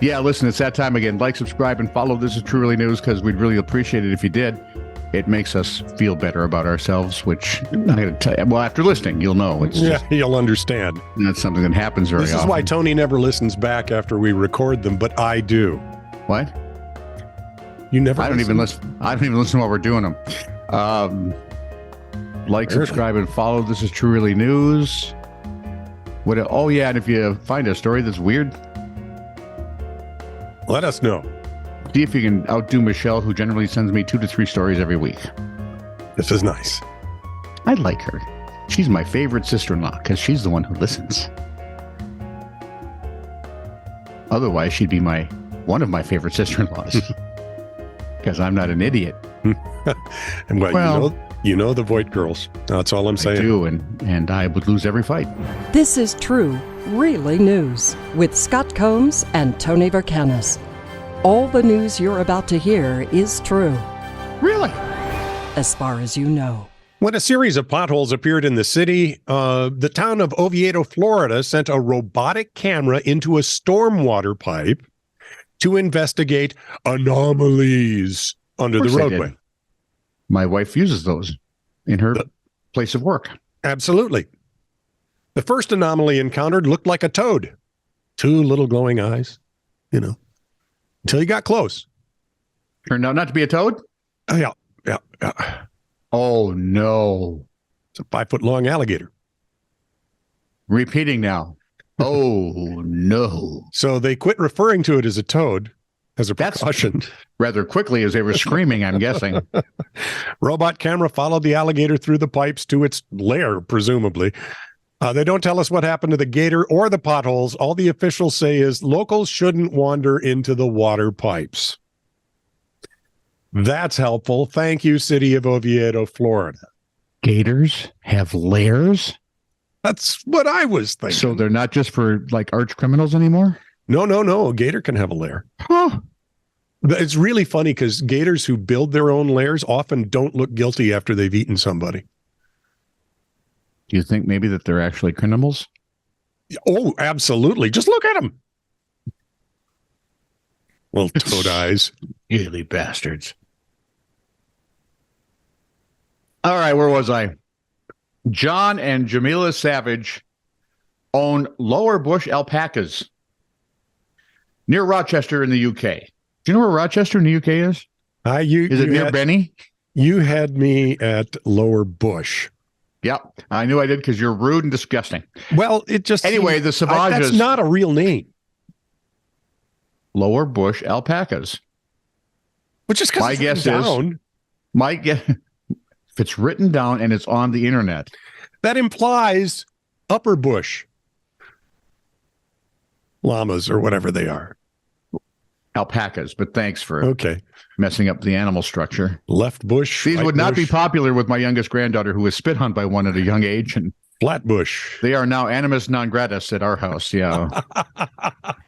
Yeah, listen, it's that time again. Like, subscribe, and follow This Is Truly News, because we'd really appreciate it if you did. It makes us feel better about ourselves, which I'm going to tell you. Well, after listening, you'll know. It's you'll understand. Not something that happens very often. This is why Tony never listens back after we record them, but I do. What? You never I don't even listen. I don't even listen while we're doing them. Like, subscribe, and follow This Is Truly News. Oh, yeah, and if you find a story that's weird, let us know. See if you can outdo Michelle, who generally sends me 2 to 3 stories every week. This is nice. I like her. She's my favorite sister-in-law because she's the one who listens. Otherwise, she'd be one of my favorite sister-in-laws because I'm not an idiot. And well, you know the Voight girls. That's all I'm saying. I do, and I would lose every fight. This is True, Really News with Scott Combs and Tony Vercanis. All the news you're about to hear is true. Really? As far as you know. When a series of potholes appeared in the city, the town of Oviedo, Florida, sent a robotic camera into a stormwater pipe to investigate anomalies under the roadway. My wife uses those in her place of work. Absolutely. The first anomaly encountered looked like a toad. 2 little glowing eyes, until you got close. Turned out not to be a toad? Yeah. Oh, no. It's a 5-foot-long alligator. Repeating now. Oh, no. So they quit referring to it as a toad as a precaution. Rather quickly as they were screaming, I'm guessing. Robot camera followed the alligator through the pipes to its lair, presumably. They don't tell us what happened to the gator or the potholes. All the officials say is locals shouldn't wander into the water pipes. That's helpful. Thank you, City of Oviedo, Florida. Gators have lairs? That's what I was thinking. So they're not just for like arch criminals anymore? No. A gator can have a lair. Huh. It's really funny because gators who build their own lairs often don't look guilty after they've eaten somebody. Do you think maybe that they're actually criminals? Oh, absolutely. Just look at them. Little toad eyes. Silly bastards. All right, where was I? John and Jamila Savage own Lower Bush Alpacas near Rochester in the UK. Do you know where Rochester in the UK is? Is it near Benny? You had me at Lower Bush. Yep, I knew I did because you're rude and disgusting. Well, it just... Anyway, the Savages... That's not a real name. Lower Bush Alpacas. Which is because my guess is... My guess... If it's written down and it's on the internet... That implies Upper Bush. Llamas or whatever they are. Alpacas, but thanks for messing up the animal structure. Left bush. These would not be popular with my youngest granddaughter, who was spit hunt by one at a young age. And Flatbush. They are now animus non gratis at our house. Yeah.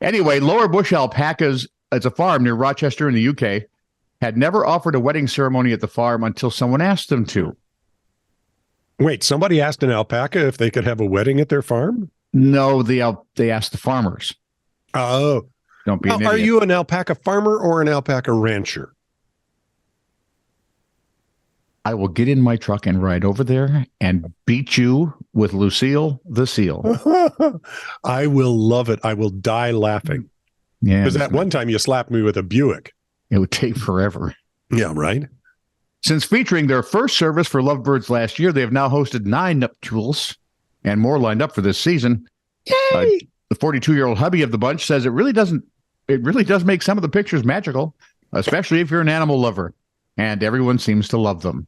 Anyway, Lower Bush Alpacas, it's a farm near Rochester in the UK, had never offered a wedding ceremony at the farm until someone asked them to. Wait, somebody asked an alpaca if they could have a wedding at their farm? No, they asked the farmers. Oh. Don't be an idiot. Are you an alpaca farmer or an alpaca rancher? I will get in my truck and ride over there and beat you with Lucille the seal. I will love it. I will die laughing. Yeah. Because that one time you slapped me with a Buick. It would take forever. Yeah, right. Since featuring their first service for lovebirds last year, they have now hosted 9 nuptials and more lined up for this season. Yay! The 42-year-old hubby of the bunch says it really does make some of the pictures magical, especially if you're an animal lover, and everyone seems to love them.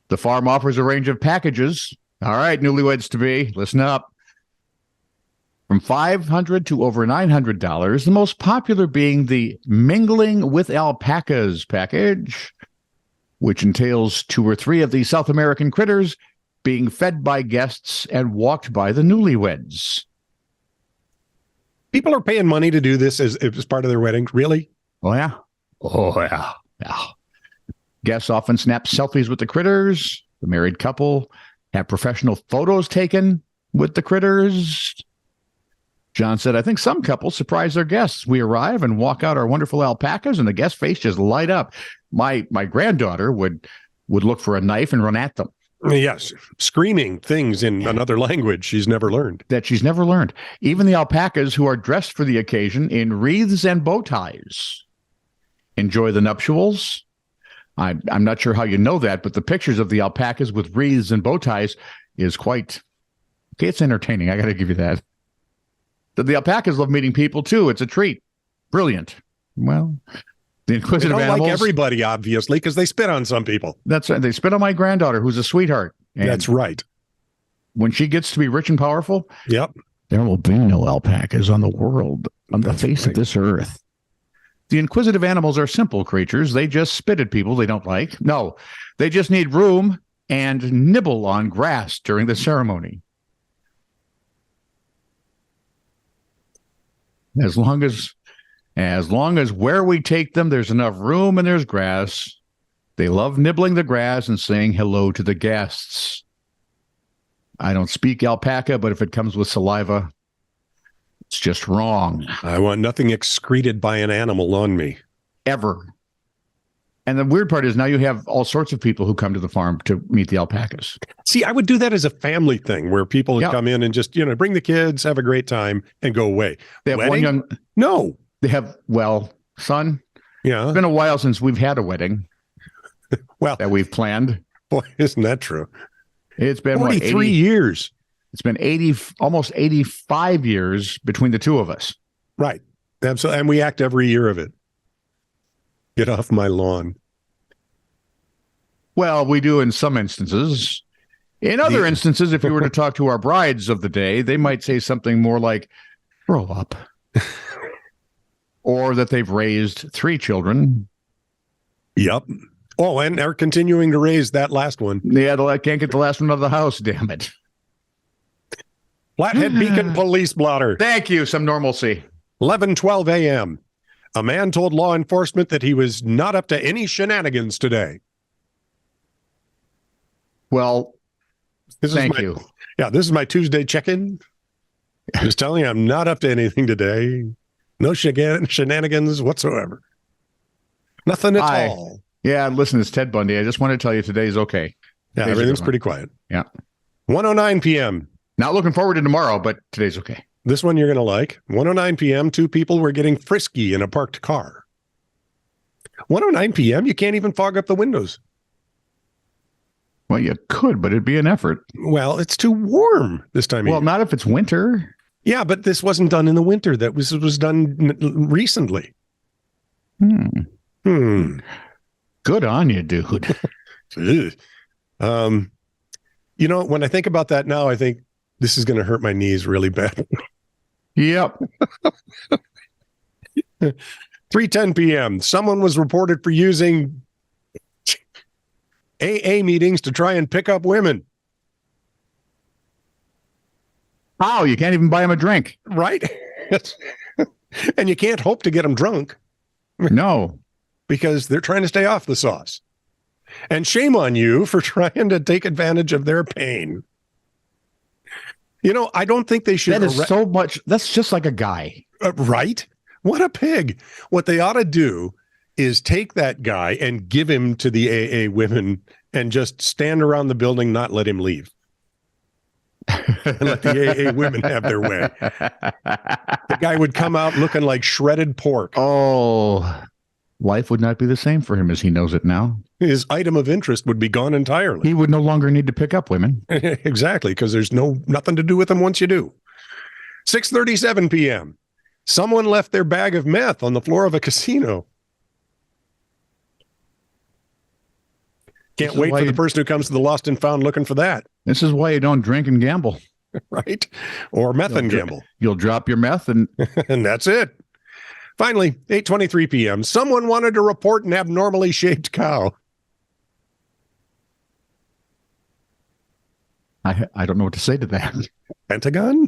The farm offers a range of packages. All right, newlyweds to be, listen up. From $500 to over $900, the most popular being the Mingling with Alpacas package, which entails 2 or 3 of the South American critters being fed by guests and walked by the newlyweds. People are paying money to do this as part of their wedding. Really? Oh, yeah. Oh, yeah. Yeah. Guests often snap selfies with the critters. The married couple have professional photos taken with the critters. John said, I think some couples surprise their guests. We arrive and walk out our wonderful alpacas, and the guest face just light up. My granddaughter would look for a knife and run at them. Yes, screaming things in another language she's never learned. Even the alpacas, who are dressed for the occasion in wreaths and bow ties, enjoy the nuptials. I'm not sure how you know that, but the pictures of the alpacas with wreaths and bow ties is quite... Okay, it's entertaining. I got to give you that. The alpacas love meeting people, too. It's a treat. Brilliant. Well, the inquisitive animals... like everybody, obviously, because they spit on some people. That's right. They spit on my granddaughter, who's a sweetheart. And that's right. When she gets to be rich and powerful, yep, there will be no alpacas on the world, on the face of this earth. The inquisitive animals are simple creatures. They just spit at people they don't like. No, they just need room and nibble on grass during the ceremony. As long as where we take them, there's enough room and there's grass. They love nibbling the grass and saying hello to the guests. I don't speak alpaca, but if it comes with saliva, it's just wrong. I want nothing excreted by an animal on me. Ever. And the weird part is now you have all sorts of people who come to the farm to meet the alpacas. See, I would do that as a family thing where people would come in and just, bring the kids, have a great time, and go away. They have one young... No. They have, son, it's been a while since we've had a wedding. That we've planned. Boy, isn't that true? It's been 43 years. It's been almost 85 years between the two of us. Right. Absolutely. And we act every year of it. Get off my lawn. Well, we do in some instances. In other instances, if you were to talk to our brides of the day, they might say something more like, grow up. Or that they've raised 3 children. Yep. Oh, and are continuing to raise that last one. Yeah, can't get the last one out of the house, damn it. Flathead Beacon Police Blotter. Thank you. Some normalcy. 11:12 a.m. A man told law enforcement that he was not up to any shenanigans today. Well, thank you. Yeah, this is my Tuesday check-in. Just telling you I'm not up to anything today. No shenanigans whatsoever. Nothing at all. Yeah, listen, it's Ted Bundy. I just want to tell you today's okay. Yeah, everything's pretty quiet. Yeah. 1:09 p.m. Not looking forward to tomorrow, but today's okay. This one you're going to like. 1:09 p.m., 2 people were getting frisky in a parked car. 1:09 p.m., you can't even fog up the windows. Well, you could, but it'd be an effort. Well, it's too warm this time of year. Well, not if it's winter. Yeah, but this wasn't done in the winter. That was done recently. Good on you, dude. When I think about that now, I think this is going to hurt my knees really bad. Yep. 3:10 p.m. Someone was reported for using AA meetings to try and pick up women. Oh, you can't even buy them a drink. Right. And you can't hope to get them drunk. No. Because they're trying to stay off the sauce. And shame on you for trying to take advantage of their pain. I don't think they should. That is so much. That's just like a guy. Right? What a pig. What they ought to do is take that guy and give him to the AA women and just stand around the building, not let him leave. And let the AA women have their way. The guy would come out looking like shredded pork. Oh, life would not be the same for him as he knows it now. His item of interest would be gone entirely. He would no longer need to pick up women. Exactly, because there's nothing to do with them once you do. 6:37 p.m. Someone left their bag of meth on the floor of a casino. Can't wait for the person who comes to the lost and found looking for that. This is why you don't drink and gamble. Right? Or meth and gamble. You'll drop your meth and... and that's it. Finally, 8:23 p.m. Someone wanted to report an abnormally shaped cow. I don't know what to say to that. Pentagon?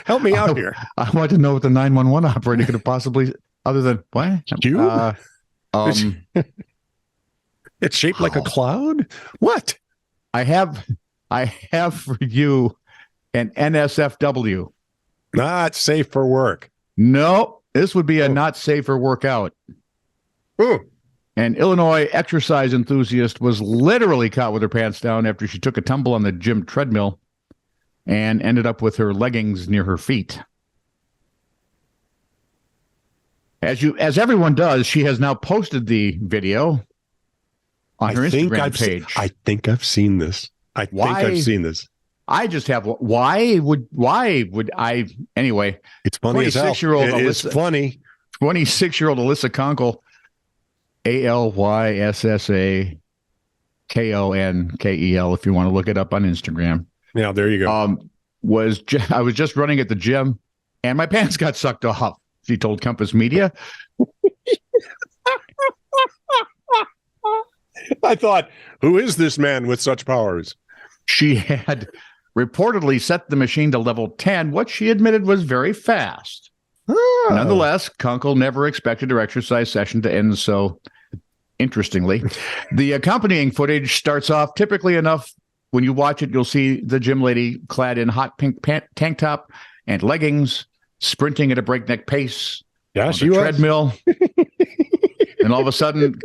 Help me out here. I want to know what the 911 operator could have possibly... Other than... What? You? It's shaped like a cloud? What? I have for you an NSFW. Not safe for work. No, this would be a not safe for workout. Ooh. An Illinois exercise enthusiast was literally caught with her pants down after she took a tumble on the gym treadmill and ended up with her leggings near her feet. As everyone does, she has now posted the video on her Instagram page. I think I've seen this. I think I've seen this. I just have. Why would I? Anyway, it's funny as hell. 26-year-old It is funny. 26-year-old Alyssa Conkle, ALYSSAKONKEL, if you want to look it up on Instagram. Yeah, there you go. I was just running at the gym, and my pants got sucked off. She told Compass Media. I thought, who is this man with such powers? She had reportedly set the machine to level 10, what she admitted was very fast. Nonetheless, Kunkel never expected her exercise session to end so interestingly. The accompanying footage starts off typically enough. When you watch it, you'll see the gym lady clad in hot pink tank top and leggings, sprinting at a breakneck pace. Yeah, she was. Treadmill. And all of a sudden,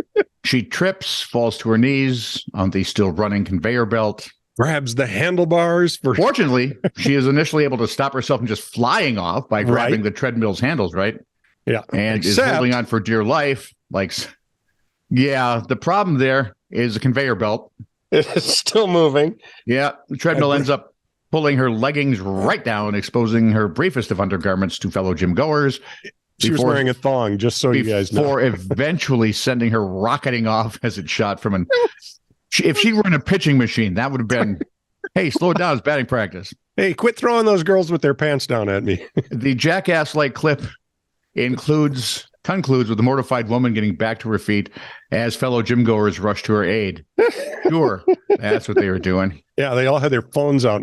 she trips, falls to her knees on the still running conveyor belt. Grabs the handlebars. Fortunately, she is initially able to stop herself from just flying off by grabbing the treadmill's handles, right? Yeah. And is holding on for dear life. The problem there is the conveyor belt. It's still moving. Yeah, the treadmill ends up pulling her leggings right down, exposing her briefest of undergarments to fellow gym goers. She was wearing a thong, just so you guys know. Before eventually sending her rocketing off as it shot from an... If she were in a pitching machine, that would have been, hey, slow it down, it's batting practice. Hey, quit throwing those girls with their pants down at me. The jackass-like clip concludes with a mortified woman getting back to her feet as fellow gym goers rush to her aid. Sure, that's what they were doing. Yeah, they all had their phones out.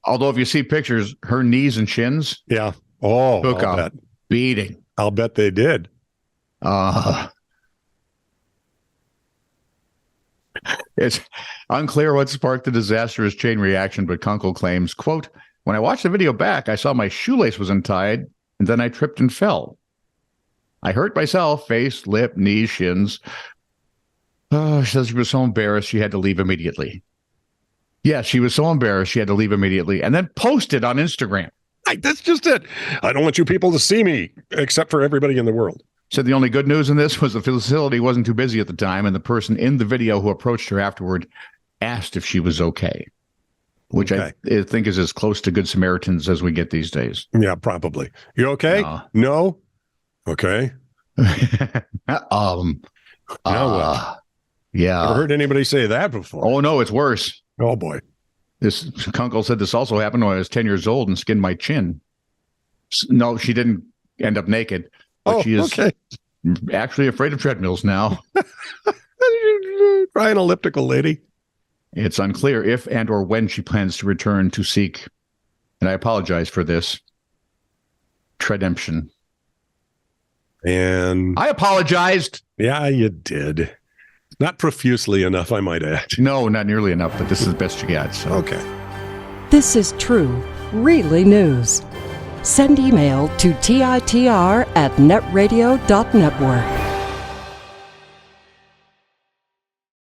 Although if you see pictures, her knees and shins took a beating. I'll bet they did. It's unclear what sparked the disastrous chain reaction, but Kunkel claims, quote, "When I watched the video back, I saw my shoelace was untied, and then I tripped and fell. I hurt myself, face, lip, knees, shins." She says she was so embarrassed she had to leave immediately. Yeah, she was so embarrassed she had to leave immediately and then posted on Instagram. That's just it. I don't want you people to see me, except for everybody in the world. Said the only good news in this was the facility wasn't too busy at the time, and the person in the video who approached her afterward asked if she was okay, which I think is as close to Good Samaritans as we get these days. Yeah, probably. You okay? No? Okay. Yeah. Never heard anybody say that before. Oh, no, it's worse. Oh, boy. This Kunkel said this also happened when I was 10 years old and skinned my chin. No, she didn't end up naked, but she is actually afraid of treadmills now. Try an elliptical, lady. It's unclear if and or when she plans to return to seek, and I apologize for this, Treademption. And I apologized. Yeah, you did. Not profusely enough, I might add. No, not nearly enough, but this is the best you got. So. Okay. This is true, really news. Send email to TITR@netradio.network.